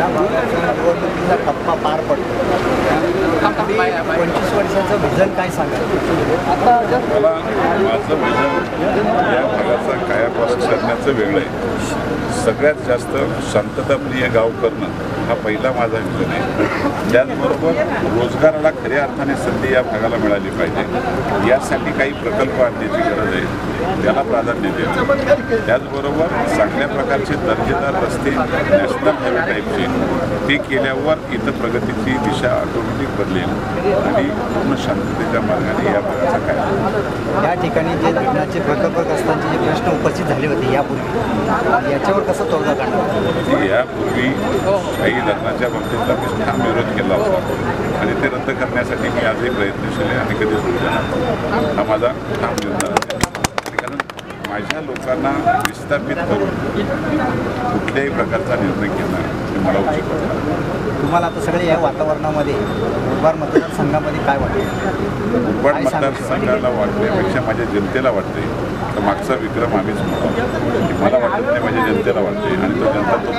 या भागाचा निवडणुकीचा टप्पा पार पडतो. 25 वर्षाचं व्हिजन काय सांगाल? मला माझं व्हिजन या भागाचा कायापालट करण्याचं वेगळं आहे. सगळ्यात जास्त शांतताप्रिय गाव करणं हा पहिला माझा व्हिजन आहे. त्याचबरोबर रोजगाराला खऱ्या अर्थाने संधी या भागाला मिळाली पाहिजे, यासाठी काही प्रकल्प आणण्याची गरज आहे, त्याला प्राधान्य देतो. त्याचबरोबर चांगल्या प्रकारचे दर्जेदार रस्ते नॅशनल हायवे टाईपचे ते केल्यावर इथं प्रगतीची दिशा ऑटोमॅटिक बदलेल आणि पूर्ण शांततेच्या मार्गाने या भागाचा काय. या ठिकाणी जे धरणाचे प्रकल्पग्रस्तांचे जे प्रश्न उपस्थित झाले होते यापूर्वी, याच्यावर कसं तोडगा काढणार? यापूर्वी काही धरणाच्या बाबतीतला मी ठाम विरोध केला होता आणि ते रद्द करण्यासाठी मी आजही प्रयत्नशील आहे आणि कधीच होणार हा माझा ठाम निर्धार आहे. कारण माझ्या लोकांना विस्थापित करून कुठल्याही प्रकारचा निर्णय घेणं हे मला उचित वाटतं. तुम्हाला आता सगळे या वातावरणामध्ये मुरबाड मतदारसंघामध्ये काय वाटतं? मुरबाड मतदारसंघाला वाटण्यापेक्षा माझ्या जनतेला वाटते तर मागचा विक्रम आम्हीच म्हणावा. मला वाटत नाही, माझ्या जनतेला वाटते आणि तो जनता तो